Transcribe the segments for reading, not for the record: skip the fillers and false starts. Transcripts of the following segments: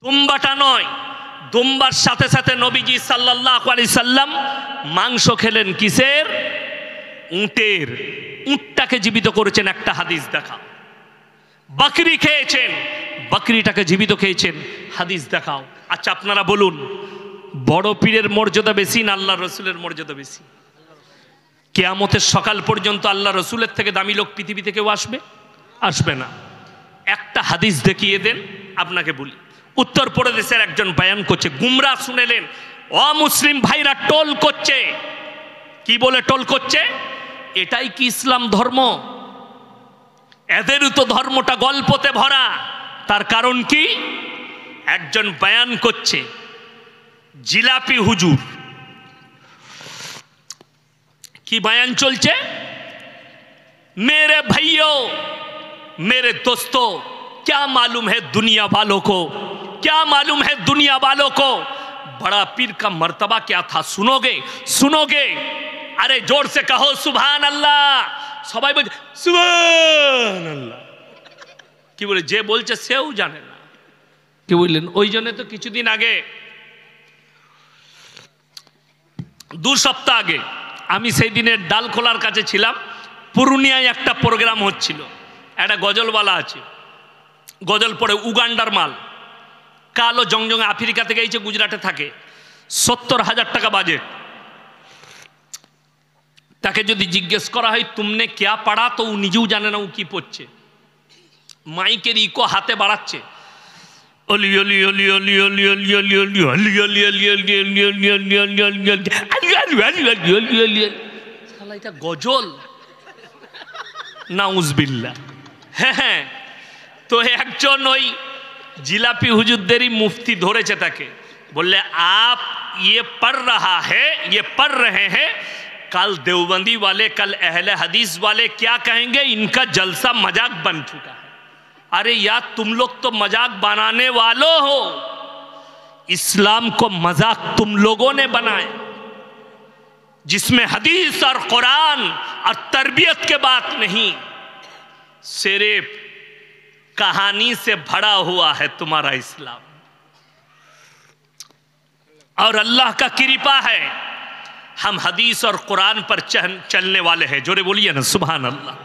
দুম্বাটা নয়, দুম্বার সাথে সাথে নবীজি সাল্লাল্লাহু আলাইহি সাল্লাম মাংস খেলেন কিসের? উটের। উটটাকে জীবিত করেছেন, একটা হাদিস দেখাও। বকরি খেয়েছেন, বকরিটাকে জীবিত খেয়েছেন, হাদিস দেখাও। আচ্ছা আপনারা বলুন, বড় পীরের মর্যাদা বেশি না আল্লাহ রসুলের মর্যাদা বেশি? কিয়ামতের সকাল পর্যন্ত আল্লাহ রসুলের থেকে দামি লোক পৃথিবীতে কেউ আসবে? আসবে না। একটা হাদিস দেখিয়ে দেন, আপনাকে বলি। উত্তরপ্রদেশের একজন বয়ান করছে, গুমরা শুনেলেন, অমুসলিম ভাইরা টোল করছে। কি বলে টোল করছে? এটাই কি ইসলাম ধর্ম? এদেরও তো ধর্মটা গল্পতে ভরা। তার কারণ কি? একজন বয়ান করছে, জিলাপি হুজুর। কি বয়ান চলছে? मेरे भाइयों, मेरे दोस्तों, क्या मालूम है दुनिया वालों को, क्या मालूम है दुनिया वालों को, बड़ा पीर का मर्तबा क्या था? सुनोगे? सुनोगे? अरे जोर से कहो सुभान अल्लाह। সবাই বলছে সুবহান আল্লাহ। কি বলে? যে বলছে সেও জানে না। কি বললেন? ওই জন্য তো কিছুদিন আগে, 2 সপ্তাহ আগে, আমি সেই দিনের ডালখোলার কাছে ছিলাম। পুরুলিয়ায় একটা প্রোগ্রাম হচ্ছিল। একটা গজলওয়ালা আছে, গজল পড়ে, উগান্ডার মাল, কালো জংজঙ্গে, আফ্রিকা থেকে এসে গুজরাটে থাকে, 70,000 টাকা বাজেট। তাকে যদি জিজ্ঞেস করা হয় তুমনে ক্যা পড়া, তো ও নিজেও জানে না ও কি পড়ছে। মাইকের ইকো হাতে বাড়াচ্ছে, অলি অলি অলি অলি অলি অলি অলি অলি অলি অলি অলি অলি অলি অলি অলি অলি। শালা এটা গজল, নাউজবিল্লাহ। হ্যাঁ, তো একজন ওই জিলাপি হুজুরদেরই মুফতি ধরেছে তাকে, বললে আপ ये पढ़ रहा है, ये पढ़ रहे हैं, कल देवबंदी वाले, कल अहले हदीस वाले क्या कहेंगे, इनका जलसा मजाक बन चुका है। अरे यार तुम लोग तो मजाक बनाने वालों हो, इस्लाम को मजाक तुम लोगों ने बनाया, जिसमें हदीस और कुरान और तरबियत के बात नहीं, सिर्फ कहानी से भरा हुआ है तुम्हारा इस्लाम। और अल्लाह का कृपा है, हम हदीस और कुरान पर चलने वाले हैं। जोरे बोलिए ना सुभान अल्लाह।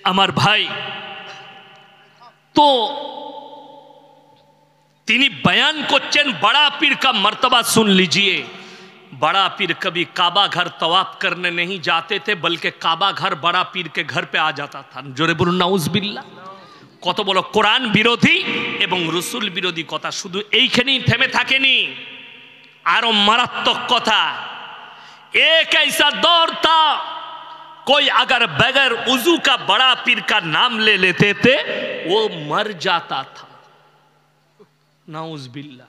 अमर भाई, तो তিনি बयान করছেন, बड़ा पीर का मर्तबा सुन लीजिए। बड़ा पीर कभी काबा घर तवाफ करने नहीं जाते थे, बल्कि काबा घर बड़ा पीर के घर पे आ जाता था। जोरे बोलुन नाउजुबिल्लाह। কত বড় কোরআন বিরোধী এবং রসুল বিরোধী কথা, শুধু এইখানেই থেমে থাকেনি, আরো মারাত্মক কথা। एक ऐसा दौर था, कोई अगर बगैर उजू का बड़ा पीर का नाम ले लेते थे वो मर जाता था। নাউজুবিল্লাহ।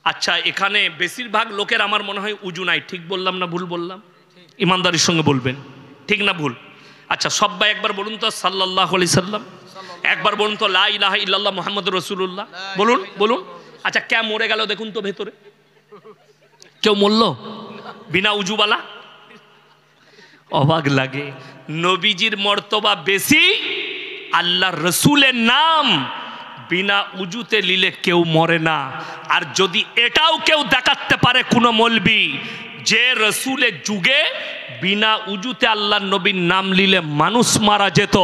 আচ্ছা, এখানে বেশিরভাগ লোকের আমার মনে হয় উজু নাই। ঠিক বললাম না ভুল বললাম? ইমানদারির সঙ্গে বলবেন, ঠিক না ভুল? আচ্ছা সবাই একবার বলুন তো সাল্লাল্লাহু আলাইহি সাল্লাম। একবার বলুন তো লা ইলাহা ইল্লাল্লাহ মুহাম্মাদুর রাসূলুল্লাহ। বলুন বলুন। আচ্ছা কে মরে গেল দেখুন তো ভেতরে? কেউ মরল বিনা উজুওয়ালা? অবাক লাগে। নবীজির মর্তবা বেশি, আল্লাহর রসুলের নাম বিনা উজুতে নিলে কেউ মরে না। আর যদি এটাও কেউ দেখাতে পারে কোনো মৌলবি যে রসুলের যুগে বিনা উজুতে আল্লাহর নবীর নাম নিলে মানুষ মারা যেত,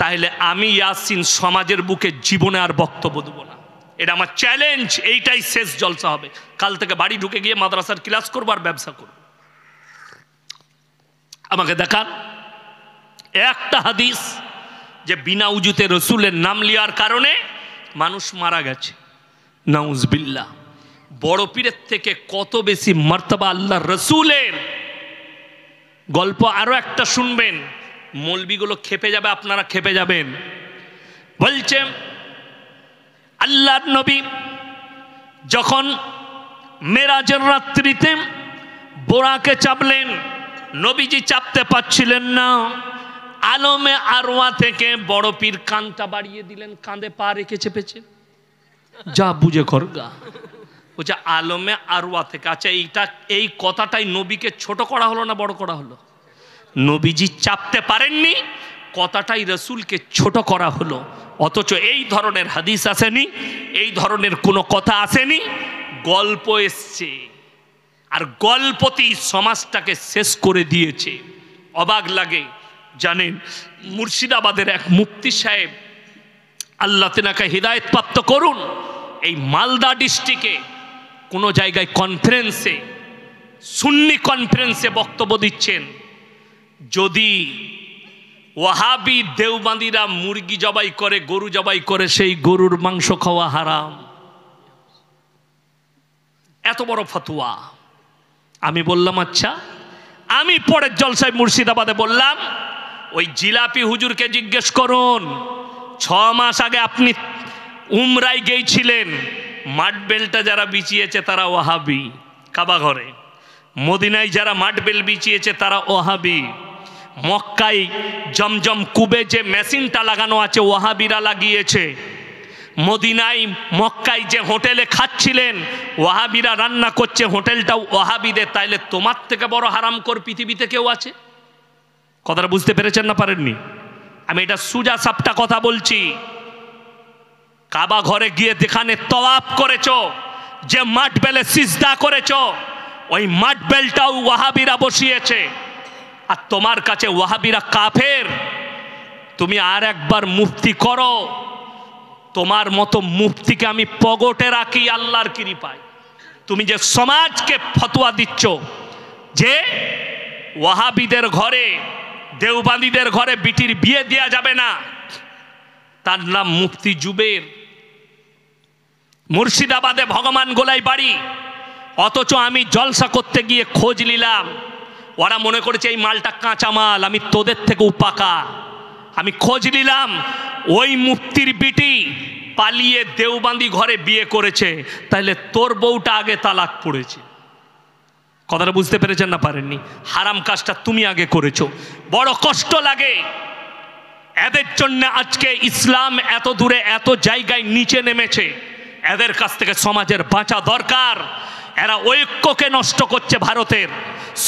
তাহলে আমি ইয়াসিন সমাজের বুকে জীবনে আর বক্তব্য দেব না। এটা আমার চ্যালেঞ্জ। এইটাই শেষ জলসা হবে। কাল থেকে বাড়ি ঢুকে গিয়ে মাদ্রাসার ক্লাস করবো আর ব্যবসা করব। আমাকে দেখান একটা হাদিস যে বিনা উজুতে রসুলের নাম লিয়ার কারণে মানুষ মারা গেছে। নাউজুবিল্লাহ। বড় পীরের থেকে কত বেশি মর্তবা আল্লাহর রসুলের। গল্প আরো একটা শুনবেন, মৌলবিগুলো খেপে যাবে, আপনারা খেপে যাবেন। বলছে আল্লাহর নবী যখন মেরাজের রাত্রিতে বোরাকে চাপলেন, নবীজি চাপতে পারছিলেন না। আলমে আরওয়া থেকে বড় পীর কানটা বাড়িয়ে দিলেন, কাঁধে পা রেখে চেপেছে। যা বুঝে করগা। বলছে আলমে আরওয়া থেকে। আচ্ছা এই কথাটাই নবীকে ছোট করা হলো না বড় করা হলো? নবীজি চাপতে পারেননি, কথাটাই রসুলকে ছোট করা হলো। অথচ এই ধরনের হাদিস আসেনি, এই ধরনের কোনো কথা আসেনি, গল্প এসছে। আর গল্পতি সমাজটাকে শেষ করে দিয়েছে। অবাক লাগে। জানেন, মুর্শিদাবাদের এক মুফতি সাহেব, আল্লাহ তেনাকে হিদায়েত প্রাপ্ত করুন, এই মালদা ডিস্ট্রিক্টে কোনো জায়গায় কনফারেন্সে, সুন্নি কনফারেন্সে বক্তব্য দিচ্ছেন, যদি ওয়াহাবি দেওবান্দিরা মুরগি জবাই করে, গরু জবাই করে, সেই গরুর মাংস খাওয়া হারাম। এত বড় ফতোয়া। আমি বললাম আচ্ছা। আমি পরের জলসায় মুর্শিদাবাদে বললাম, ওই জিলাপি হুজুরকে জিজ্ঞেস করুন, 6 মাস আগে আপনি উমরায় গিয়েছিলেন, মাটবেলটা যারা বিছিয়েছে তারা ওয়াহাবি কাবা ঘরে, মদিনায় যারা মাটবেল বিছিয়েছে তারা ওয়াহাবি, মক্কায় জমজম কুবে যে মেশিনটা লাগানো আছে ওয়াহাবিরা লাগিয়েছে, মদিনায় মক্কায় যে হোটেলে খাচ্ছিলেন ওয়াহাবিরা রান্না করছে, হোটেলটাও ওয়াহাবিদের। তাইলে তোমার থেকে বড় হারামখোর পৃথিবীতে কেউ আছে? কথাটা বুঝতে পেরেছেন না পারেননি? আমি এটা সুজা সাপটা কথা বলছি। কাবা ঘরে গিয়ে যেখানে তওয়াফ করেছো, যে মাটবেলে সিজদা করেছো, ওই মাটবেলটাও ওয়াহাবিরা বসিয়েছে। আর তোমার কাছে ওয়াহাবিরা কাফের। তুমি আর একবার মুফতি করো, তোমার মতো মুফতিকে আমি পগটে রাখি আল্লাহর কৃপায়। তুমি যে সমাজকে ফতোয়া দিচ্ছ যে ওয়াহাবিদের ঘরে, দেওবান্দিদের ঘরে বিটির বিয়ে দেওয়া যাবে না, তার নাম মুফতি জুবের, মুর্শিদাবাদে ভগবান গোলাই বাড়ি। অথচ আমি জলসা করতে গিয়ে খোঁজ নিলাম, ওরা মনে করেছে এই মালটা কাঁচা মাল, আমি তোদের থেকেও পাকা। আমি খোঁজ নিলাম, ওই মুফতির বিটি পালিয়ে দেওবান্দি ঘরে বিয়ে করেছে, তাইলে তোর বউটা আগে তালাক পড়েছে। কথাটা বুঝতে পেরেছেন না পারেননি? হারাম কাজটা তুমি আগে করেছো। বড় কষ্ট লাগে। এদের জন্য আজকে ইসলাম এত দূরে, এত জায়গায় নিচে নেমেছে। এদের কাছ থেকে সমাজের বাঁচা দরকার। এরা ঐক্যকে নষ্ট করছে, ভারতের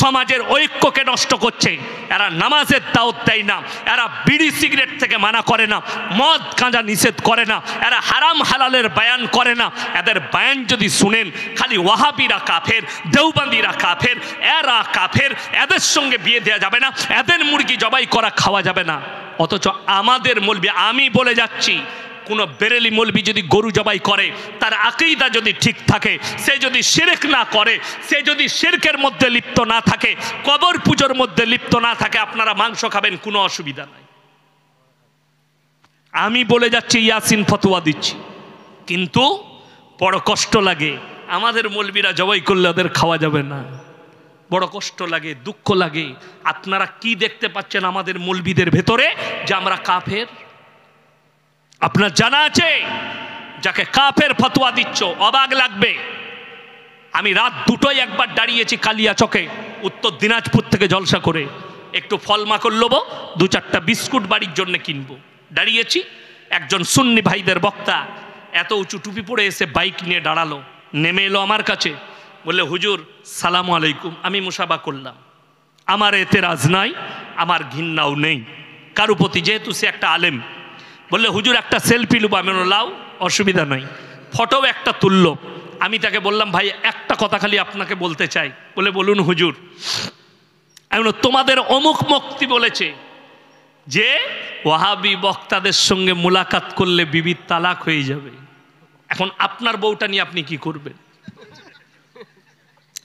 সমাজের ঐক্যকে নষ্ট করছে। এরা নামাজের দাওয়াত দেয় না, এরা বিড়ি সিগারেট থেকে মানা করে না, মদ গাঁজা নিষেধ করে না, এরা হারাম হালালের বয়ান করে না। এদের বয়ান যদি শুনেন, খালি ওয়াহাবিরা কাফের, দেওবান্দিরা কাফের, এরা কাফের, এদের সঙ্গে বিয়ে দেওয়া যাবে না, এদের মুরগি জবাই করা খাওয়া যাবে না। অথচ আমাদের মৌলবি, আমি বলে যাচ্ছি, কোনো বেরেলি মৌলবি যদি গরু জবাই করে, তার আকীদা যদি ঠিক থাকে, সে যদি শিরক না করে, সে যদি শিরকের মধ্যে লিপ্ত না থাকে, কবর পূজার মধ্যে লিপ্ত না থাকে, আপনারা মাংস খাবেন, কোনো অসুবিধা নাই। আমি বলে যাচ্ছি, ইয়াসিন ফতোয়া দিচ্ছি। কিন্তু বড় কষ্ট লাগে, আমাদের মৌলবিরা জবাই করলে ওদের খাওয়া যাবে না। বড় কষ্ট লাগে, দুঃখ লাগে। আপনারা কি দেখতে পাচ্ছেন আমাদের মৌলবিদের ভেতরে যে আমরা কাফের? আপনার জানা আছে যাকে কাফের ফতোয়া দিচ্ছ? অবাক লাগবে। আমি রাত 2টোয় একবার দাঁড়িয়েছি কালিয়াচকে, উত্তর দিনাজপুর থেকে জলসা করে, একটু ফল মাকড় লোবো, 2-4টা বিস্কুট বাড়ির জন্য কিনবো। দাঁড়িয়েছি, একজন সুন্নি ভাইদের বক্তা এত উঁচু টুপি পরে এসে বাইক নিয়ে দাঁড়ালো, নেমে এলো আমার কাছে, বললে হুজুর সালাম আলাইকুম। আমি মুসাফা করলাম। আমার এতেরাজ নাই, আমার ঘৃণাও নেই কারো প্রতি, যেহেতু সে একটা আলেম। বললে হুজুর একটা সেলফি লুব। আমি লাও, অসুবিধা নাই। ফটোও একটা তুললো। আমি তাকে বললাম, ভাই একটা কথা খালি আপনাকে বলতে চাই। বলে বলুন হুজুর। আমি তোমাদের অমুক মুফতি বলেছে যে ওয়াহাবি বক্তাদের সঙ্গে মুলাকাত করলে বিবির তালাক হয়ে যাবে। এখন আপনার বউটা নিয়ে আপনি কি করবেন?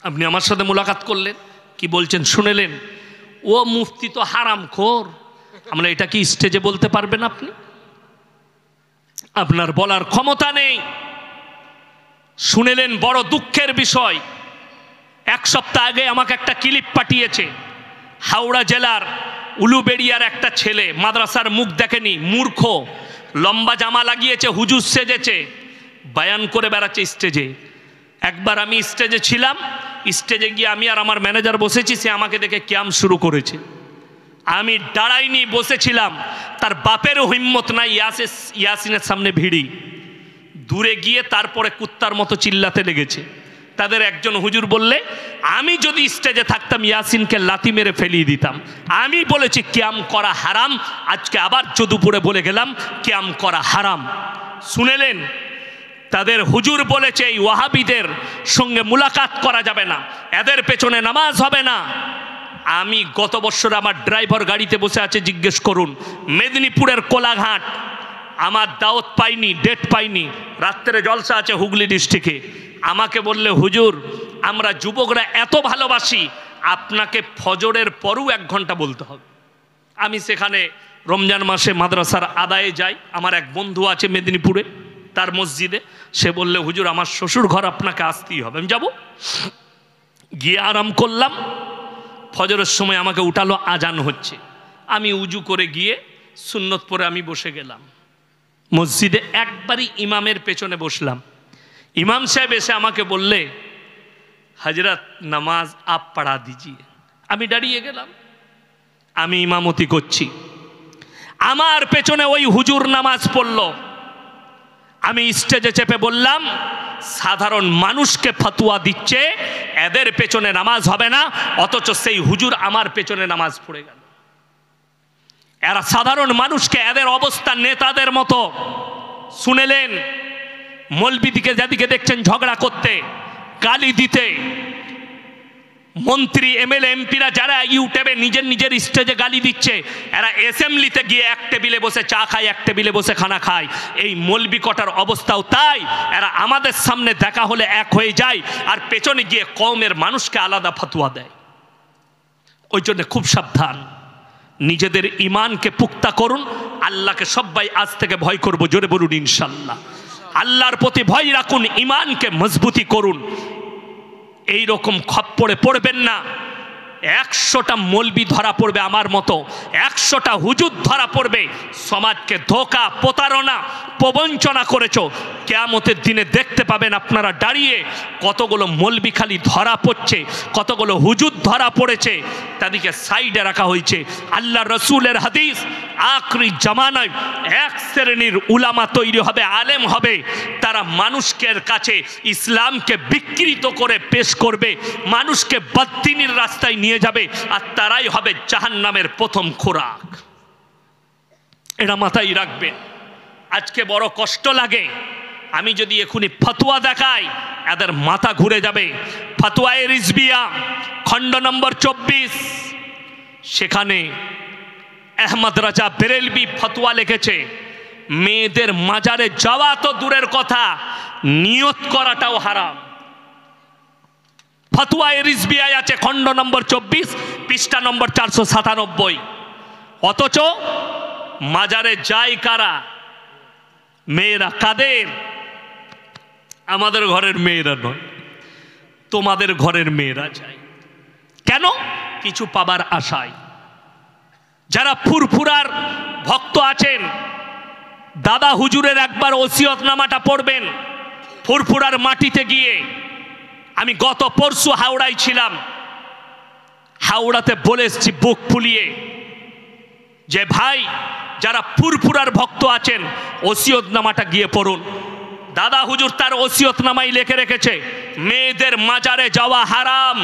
আপনি আমার সাথে মুলাকাত করলেন, কি বলছেন শুনেলেন? ও মুফতি তো হারামখোর। আমরা এটা কি স্টেজে বলতে পারবেন আপনি? আপনার বলার ক্ষমতা নেই। শুনেলেন, বড় দুঃখের বিষয়। 1 সপ্তাহ আগে আমাকে একটা ক্লিপ পাঠিয়েছে। হাওড়া জেলার উলুবেড়িয়ার একটা ছেলে, মাদ্রাসার মুখ দেখেনি, মূর্খ, লম্বা জামা লাগিয়েছে, হুজুর সেজেছে, বয়ান করে বেড়াচ্ছে স্টেজে। একবার আমি স্টেজে ছিলাম, স্টেজে গিয়ে আমি আর আমার ম্যানেজার বসেছি, সে আমাকে দেখে ক্যাম্প শুরু করেছে। আমি দাঁড়াইনি, বসেছিলাম। তার বাপেরও হিম্মত নাই, ইয়াসিনের সামনে ভিড়ি। দূরে গিয়ে তারপরে কুত্তার মতো চিল্লাতে লেগেছে। তাদের একজন হুজুর বললে, আমি যদি স্টেজে থাকতাম ইয়াসিনকে লাথি মেরে ফেলিয়ে দিতাম। আমি বলেছি কিয়াম করা হারাম, আজকে আবার যদুপুরে বলে গেলাম কিয়াম করা হারাম। শুনেলেন, তাদের হুজুর বলেছে এই ওয়াহাবিদের সঙ্গে মুলাকাত করা যাবে না, এদের পেছনে নামাজ হবে না। আমি গত বছর আমার ড্রাইভার গাড়িতে বসে আছে, জিজ্ঞেস করুন, মেদিনীপুরের কোলাঘাট, আমার দাওয়াত পাইনি, ডেট পাইনি, রাত্রে জলসা আছে হুগলি ডিস্ট্রিক্টে। আমাকে বললে, হুজুর আমরা যুবকরা এত ভালোবাসি, আপনাকে ফজরের পরও 1 ঘন্টা বলতে হবে। আমি সেখানে রমজান মাসে মাদ্রাসার আদায়ে যাই, আমার এক বন্ধু আছে মেদিনীপুরে, তার মসজিদে। সে বললে, হুজুর আমার শ্বশুর ঘর, আপনাকে আসতেই হবে। আমি যাব, গিয়ে আরাম করলাম। ফজরের সময় আমাকে উঠালো, আজান হচ্ছে। আমি উজু করে গিয়ে সুন্নত পরে আমি বসে গেলাম মসজিদে, একবারই ইমামের পেছনে বসলাম। ইমাম সাহেব এসে আমাকে বললে, হজরত নামাজ আপ পড়া দিজিয়ে। আমি দাঁড়িয়ে গেলাম, আমি ইমামতি করছি, আমার পেছনে ওই হুজুর নামাজ পড়ল। আমি স্টেজে চেপে বললাম, সাধারণ মানুষকে ফতোয়া দিচ্ছে এদের পেছনে নামাজ হবে না, অথচ সেই হুজুর আমার পেছনে নামাজ পড়ে গেল। এরা সাধারণ মানুষকে, এদের অবস্থা নেতাদের মতো। শুনেলেন, মৌলবীদিকে যেদিকে দেখছেন ঝগড়া করতে, গালি দিতে, মন্ত্রী এমএলএ এমপিরা যারা ইউটিউবে নিজের নিজের স্টেজে গালি দিচ্ছে, এরা অ্যাসেম্বলিতে গিয়ে এক টেবিলে বসে চা খায়, এক টেবিলে বসে খানা খায়। এই মৌলবী কটার অবস্থাও তাই, এরা আমাদের সামনে দেখা হলে এক হয়ে যায়, আর পেছনে গিয়ে কওমের মানুষকে আলাদা ফতোয়া দেয়। ওই জন্য খুব সাবধান, নিজেদের ইমানকে পুক্তা করুন। আল্লাহকে সবাই আজ থেকে ভয় করব, জোরে বলুন ইনশাল্লাহ। আল্লাহর প্রতি ভয় রাখুন, ইমানকে মজবুতি করুন। এই রকম খপ্পরে পড়বেন না। 100টা মৌলবি ধরা পড়বে আমার মতো, 100টা হুজুর ধরা পড়বে, সমাজকে ধোঁকা প্রতারণা প্রবঞ্চনা করেছো। কিয়ামতের দিনে দেখতে পাবেন আপনারা দাঁড়িয়ে, কতগুলো মৌলবি খালি ধরা পড়ছে, কতগুলো হুজুর ধরা পড়েছে, তাদেরকে সাইডে রাখা হয়েছে। আল্লাহ রসুলের হাদিস, আখরি জামানায় এক শ্রেণীর উলামা তৈরি হবে, আলেম হবে, তারা মানুষের কাছে ইসলামকে বিকৃত করে পেশ করবে, মানুষকে বদদিনের রাস্তায় নিয়ে যাবে, আর তারাই হবে জাহান্নামের প্রথম খোরাক। এটা মাথায় রাখবেন। আজকে বড় কষ্ট লাগে, আমি যদি এখনই ফতোয়া দেখাই এদের মাথা ঘুরে যাবে। ফতোয়ায়ে রিজবিয়া খণ্ড নম্বর 24, সেখানে আহমদ রাজা বেরেলভি ফতোয়া লিখেছে, মেয়েদের মাজারে যাওয়া তো দূরের কথা, নিয়ত করাটাও হারাম। ফতোয়ায়ে রিজবিয়া আছে খণ্ড নম্বর 24, পৃষ্ঠা নম্বর 497। অথচ মাজারে যায় কারা? মেয়েরা। কাদের? আমাদের ঘরের মেয়েরা নয়, তোমাদের ঘরের মেয়েরা যায়। কেন? কিছু পাবার আশায়। যারা ফুরফুরার ভক্ত আছেন, দাদা হুজুরের একবার ওসিয়তনামাটা পড়বেন ফুরফুরার মাটিতে গিয়ে। আমি গত পরশু হাওড়ায় ছিলাম, হাওড়াতে বলে এসছি বুক ফুলিয়ে যে ভাই, যারা ফুরফুরার ভক্ত আছেন ওসিয়তনামাটা গিয়ে পড়ুন। দাদা হুজুর তার ওসিয়তনামায় লিখে রেখেছে মেয়েদের মাজারে যাওয়া হারাম,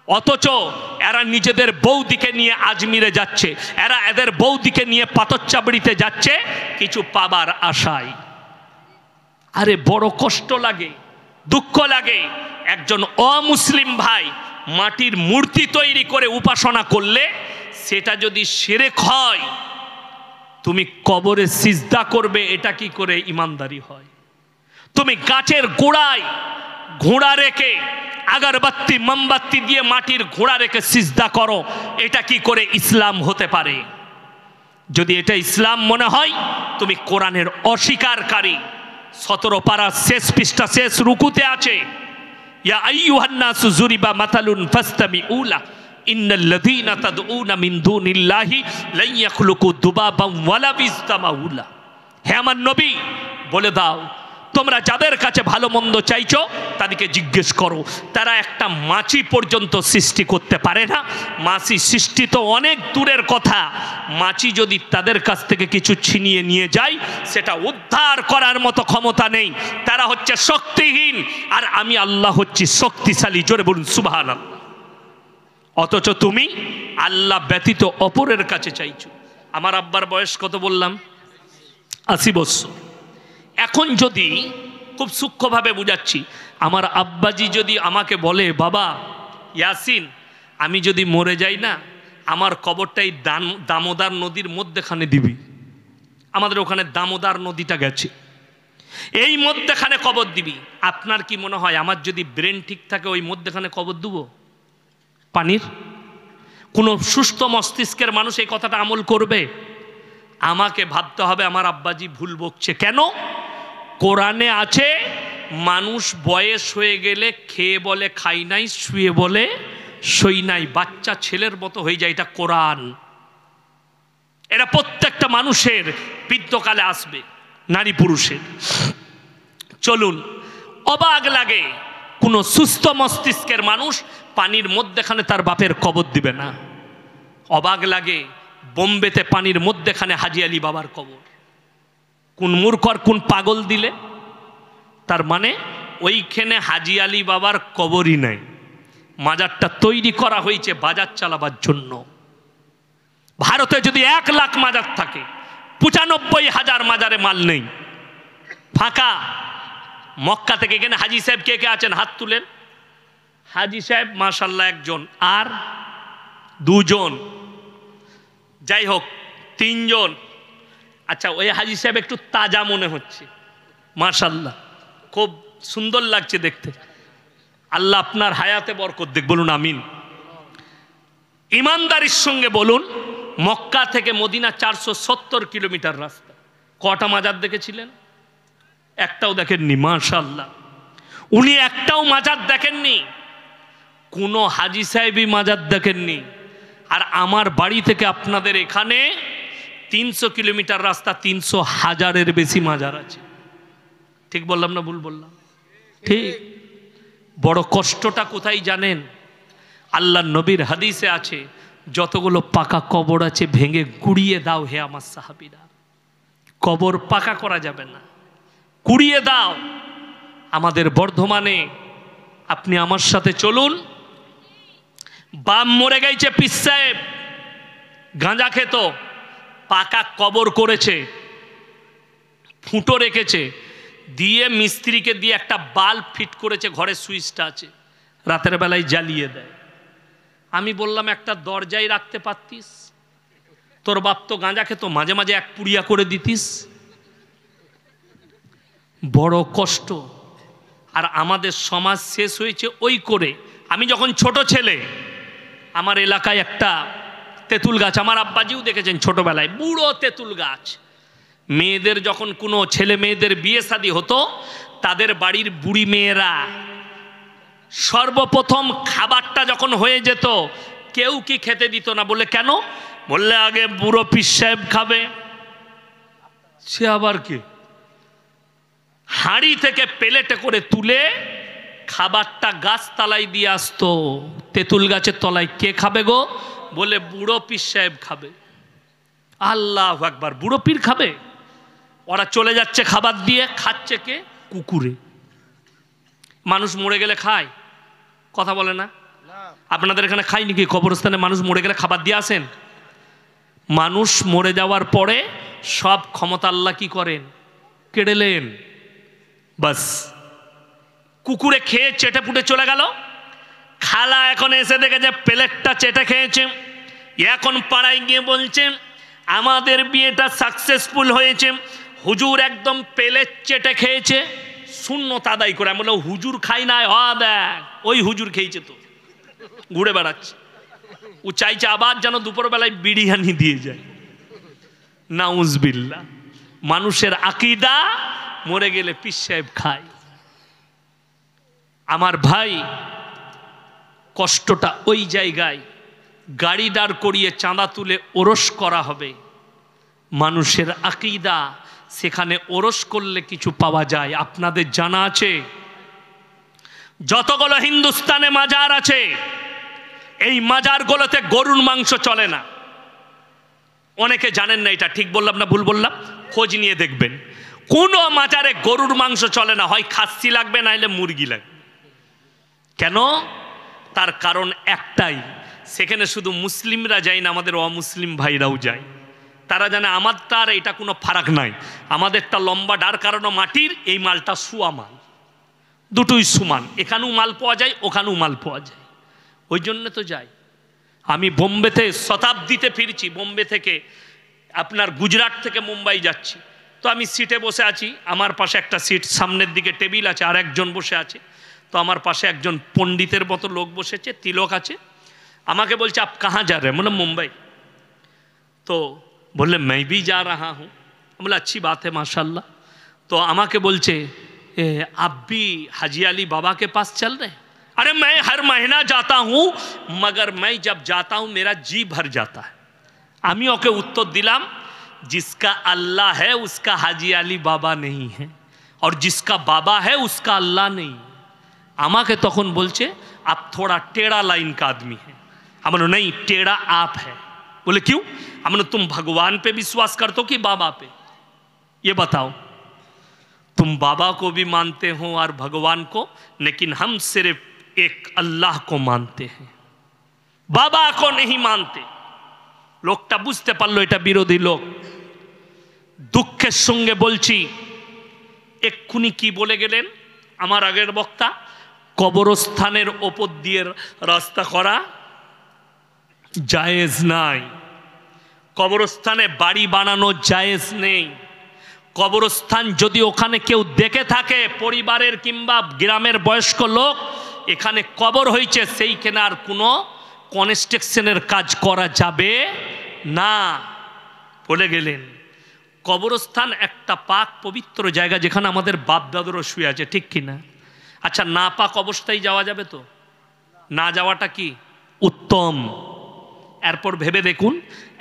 অথচ এরা নিজেদের বৌদিকে নিয়ে আজমিরে যাচ্ছে, এরা এদের বৌদিকে নিয়ে পাথরচাবড়িতে যাচ্ছে কিছু পাবার আশায়। আরে বড় কষ্ট লাগে, দুঃখ লাগে। একজন অমুসলিম ভাই মাটির মূর্তি তৈরি করে উপাসনা করলে সেটা যদি শিরক হয়, তুমি কবরে সিজদা করবে, এটা কি করে ইমানদারি হয়? তুমি গাছের গোড়ায় ঘোড়া রেখে আগরবাতি মোমবাতি দিয়ে মাটির ঘোড়া রেখে সিজদা করো, এটা কি করে ইসলাম হতে পারে? যদি এটা ইসলাম মনে হয়, তুমি কোরআনের অস্বীকারী। 17 পারা শেষ পৃষ্ঠা শেষ রুকুতে আছে, ইয়া আইয়ুহান নাসু যুরিবা মাতালুন ফাসতামিউ লা ইন্নাল্লাযীনা তাদউনা মিন দুনিল্লাহি লা ইয়াখলুকু দুবাবান ওয়ালা বিসতামাউ লা। হে আমার নবী, বলে দাও তোমরা যাদের কাছে ভালো মন্দ চাইছো তাদেরকে জিজ্ঞেস করো, তারা একটা মাছি পর্যন্ত সৃষ্টি করতে পারে না। মাছি সৃষ্টি তো অনেক দূরের কথা, মাছি যদি তাদের কাছ থেকে কিছু ছিনিয়ে নিয়ে যায় সেটা উদ্ধার করার মতো ক্ষমতা নেই। তারা হচ্ছে শক্তিহীন, আর আমি আল্লাহ হচ্ছি শক্তিশালী। জোরে বলুন সুবহানাল্লাহ। অথচ তুমি আল্লাহ ব্যতীত অপরের কাছে চাইছো। আমার আব্বার বয়স কত বললাম? 80 বছর। এখন যদি খুব সূক্ষ্মভাবে বুঝাচ্ছি, আমার আব্বাজি যদি আমাকে বলে, বাবা ইয়াসিন আমি যদি মরে যাই না, আমার কবরটাই দামোদর নদীর মধ্যেখানে দিবি। আমাদের ওখানে দামোদর নদীটা গেছে, এই মধ্যেখানে কবর দিবি। আপনার কি মনে হয় আমার যদি ব্রেন ঠিক থাকে ওই মধ্যেখানে কবর দেবো পানির? কোনো সুস্থ মস্তিষ্কের মানুষ এই কথাটা আমল করবে? আমাকে ভাবতে হবে আমার আব্বাজি ভুল বকছে কেন। কোরআনে আছে মানুষ বয়স হয়ে গেলে খেয়ে বলে খাই নাই, শুয়ে বলে সই নাই, বাচ্চা ছেলের মতো হয়ে যায়। এটা কোরআন। এটা প্রত্যেকটা মানুষের বৃদ্ধকালে আসবে, নারী পুরুষের। চলুন, অবাক লাগে কোনো সুস্থ মস্তিষ্কের মানুষ পানির মধ্যেখানে তার বাপের কবর দিবে না। অবাক লাগে বোম্বেতে পানির মধ্যেখানে হাজি আলী বাবার কবর। কোন মূর্খর কোন পাগল দিলে? তার মানে ওইখানে হাজি আলী বাবার কবরই নাই, মাজারটা তৈরি করা হয়েছে বাজার চালাবার জন্য। ভারতে যদি 1 লাখ মাজার থাকে, 95,000 মাজারে মাল নেই, ফাঁকা। মক্কা থেকে এখানে হাজি সাহেব কে কে আছেন হাত তুলেন? হাজি সাহেব মাশাল্লাহ একজন, আর 2 জন, যাই হোক 3 জন। আচ্ছা, ওই হাজি সাহেব একটু তাজা মনে হচ্ছে, মাশাল্লাহ খুব সুন্দর লাগছে দেখতে। আল্লাহ আপনার হায়াতে বরকত দেখ, বলুন আমিন। ইমানদারির সঙ্গে বলুন, মক্কা থেকে মদিনা 470 কিলোমিটার রাস্তা। কটা মাজার দেখেছিলেন? একটাও দেখেননি। মাশাল্লাহ, উনি একটাও মাজার দেখেননি, কোনো হাজি সাহেবই মাজার দেখেননি। আর আমার বাড়ি থেকে আপনাদের এখানে 300 কিলোমিটার রাস্তা, 300,000-এর বেশি মাজার আছে। ঠিক বললাম না ভুল বললাম? ঠিক। বড় কষ্টটা কোথায় জানেন? আল্লাহ নবীর হাদিসে আছে, যতগুলো পাকা কবর আছে ভেঙে কুড়িয়ে দাও হে আমার সাহাবীরা। কবর পাকা করা যাবে না, কুড়িয়ে দাও। আমাদের বর্ধমানে আপনি আমার সাথে চলুন, বাম মরে গেছে পীর সাহেব, গাঁজা খেত, পাকা কবর করেছে, ফুটো রেখেছে, দিয়ে মিস্ত্রিকে দিয়ে একটা বাল্ব ফিট করেছে, ঘরের সুইচটা আছে, রাতের বেলায় জ্বালিয়ে দেয়। আমি বললাম একটা দরজায় রাখতে পারতিস, তোর বাপ তো গাঁজা খেত, মাঝে মাঝে 1 পুড়িয়া করে দিতিস। বড় কষ্ট। আর আমাদের সমাজ শেষ হয়েছে ওই করে। আমি যখন ছোট ছেলে, আমার এলাকায় একটা তেঁতুল গাছ, আমার আব্বাজিও দেখেছেন ছোটবেলায়, বুড়ো তেঁতুল গাছ। মেয়েদের যখন কোনো ছেলে মেয়েদের বিয়ে শাদী হতো, তাদের বাড়ির বুড়ি মেয়েরা সর্বপ্রথম খাবারটা যখন হয়ে যেত, কেউ কি খেতে দিত না। বলে কেন? বললে আগে বুড়ো পীর সাহেব খাবে। সে আবার কে? হাঁড়ি থেকে প্লেটে করে তুলে খাবারটা গাছতলায় দিয়ে আসতো। তেঁতুল গাছের তলায় কে খাবে গো? বলে বুড়ো পীর সাহেব খাবে। আল্লাহু আকবার, বুড়ো পীর খাবে? ওরা চলে যাচ্ছে খাবার দিয়ে, খাচ্ছে কে? কুকুরে। মানুষ মরে গেলে খায়? কথা বলে না? আপনাদের এখানে খাই নাকি? কবরস্থানে মানুষ মরে গেলে খাবার দিয়ে আসেন? মানুষ মরে যাওয়ার পরে সব ক্ষমতা আল্লাহ কি করেন? কেড়েলেন। বাস, কুকুরে খেয়ে চেটে পুটে চলে গেল। খালা এখন এসে দেখেছে প্লেটটা চেটে খেয়েছে, এখন পাড়ায় গিয়ে বলছে আমাদের বিয়েটা সাকসেসফুল হয়েছে, হুজুর একদম প্লেট চেটে খেয়েছে। শূন্যতা আদায় করে আমি বললাম হুজুর খাই না, দেখ ওই হুজুর খেয়েছে, তো ঘুরে বেড়াচ্ছে। ও চাইছে আবার যেন দুপুরবেলায় বিরিয়ানি দিয়ে যায়। নাউজবিল্লাহ। মানুষের আকীদা, মরে গেলে পীর সাহেব খায়। আমার ভাই, কষ্টটা ওই জায়গায়। গাড়ি দাঁড় করিয়ে চাঁদা তুলে ওরস করা হবে। মানুষের আকীদা সেখানে ওরস করলে কিছু পাওয়া যায়। আপনাদের জানা আছে যতগুলো হিন্দুস্তানে মাজার আছে এই মাজারগুলোতে গরুর মাংস চলে না। অনেকে জানেন না, এটা ঠিক বললাম না ভুল বললাম? খোঁজ নিয়ে দেখবেন, কোনো মাজারে গরুর মাংস চলে না, হয় খাসি লাগবে নাইলে মুরগি লাগবে। কেন? তার কারণ একটাই, সেখানে শুধু মুসলিমরা যায় না, আমাদের অমুসলিম ভাইরাও যায়। তারা জানে আমারটা আর এটা কোনো ফারাক নাই, আমাদেরটা লম্বা ডার কারণ মাটির, এই মালটা সুয়া মাল, দুটোই সমান, এখানেও মাল পাওয়া যায় ওখানেও মাল পাওয়া যায়, ওই জন্য তো যাই। আমি বোম্বেতে শতাব্দীতে ফিরছি, বোম্বে থেকে আপনার গুজরাট থেকে মুম্বাই যাচ্ছি, তো আমি সিটে বসে আছি, আমার পাশে একটা সিট সামনের দিকে টেবিল আছে, আর একজন বসে আছে, তো আমার পাশে একজন পণ্ডিতের মতো লোক বসেছে, তিলক আছে, আমাকে বলছে আপ কাহা যা রে, মানে মুম্বাই। তো বললে मैं भी जा रहा हूँ, बोला अच्छी बात है माशाल्लाह। तो আমাকে বলছে आप भी हाजी अली बाबा के पास चल रहे हैं? अरे मैं हर महीना जाता हूँ, मगर मैं जब जाता हूँ मेरा जी भर जाता है। আমি ওকে উত্তর দিলাম, जिसका अल्लाह है उसका हाजी अली बाबा नहीं है, और जिसका बाबा है उसका अल्लाह नहीं। আমাকে তখন বলছে आप थोड़ा टेढ़ा लाइन का आदमी है। हम बोले नहीं, टेढ़ा आप है। बोले क्यों? हमने तुम भगवान पे विश्वास करते हो कि बाबा पे? ये बताओ, तुम बाबा को भी मानते हो और भगवान को, लेकिन हम सिर्फ एक अल्लाह को मानते हैं, बाबा को नहीं मानते। লোকটা বুঝতে পারলো এটা বিরোধী লোক। দুঃখের সঙ্গে বলছি, এক্ষুনি কি বলে গেলেন আমার আগের বক্তা, কবরস্থানের ওপর দিয়ে রাস্তা করা জায়েজ নাই, কবরস্থানে বাড়ি বানানো জায়েজ নেই। কবরস্থান যদি ওখানে কেউ দেখে থাকে, পরিবারের কিংবা গ্রামের বয়স্ক লোক, এখানে কবর হয়েছে, সেইখানে আর কোনো কনস্ট্রাকশনের কাজ করা যাবে না বলে গেলেন। কবরস্থান একটা পাক পবিত্র জায়গা, যেখানে আমাদের বাপ দাদুরও শুয়ে আছে, ঠিক কিনা? আচ্ছা, না পাক অবস্থায় যাওয়া যাবে তো? না যাওয়াটা কি উত্তম? এরপর ভেবে দেখুন,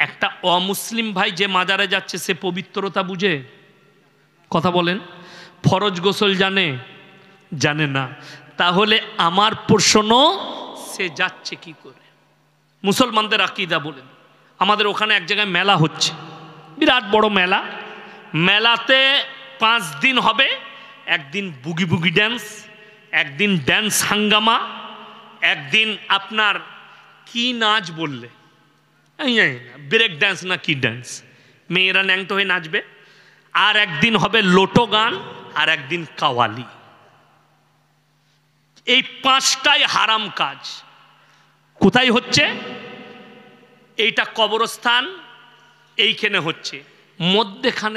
একটা অমুসলিম ভাই যে মাজারে যাচ্ছে সে পবিত্রতা বুঝে? কথা বলেন। ফরজ গোসল জানে? জানে না। তাহলে আমার প্রশ্ন, সে যাচ্ছে কি করে? মুসলমানদের আকীদা বলেন। আমাদের ওখানে এক জায়গায় মেলা হচ্ছে, বিরাট বড় মেলা। মেলাতে 5 দিন হবে, একদিন বুগি বুগি ড্যান্স, একদিন ড্যান্স হাঙ্গামা, একদিন আপনার কি নাচ বললে ব্রেক ড্যান্স না কি ড্যান্স, মেয়েরা ন্যাংটো হয়ে নাচবে, আর একদিন হবে লোটো গান, আর একদিন কাওয়ালি। এই 5টাই হারাম কাজ। কোথায় হচ্ছে? এইটা কবরস্থান, এইখানে হচ্ছে, মধ্যেখানে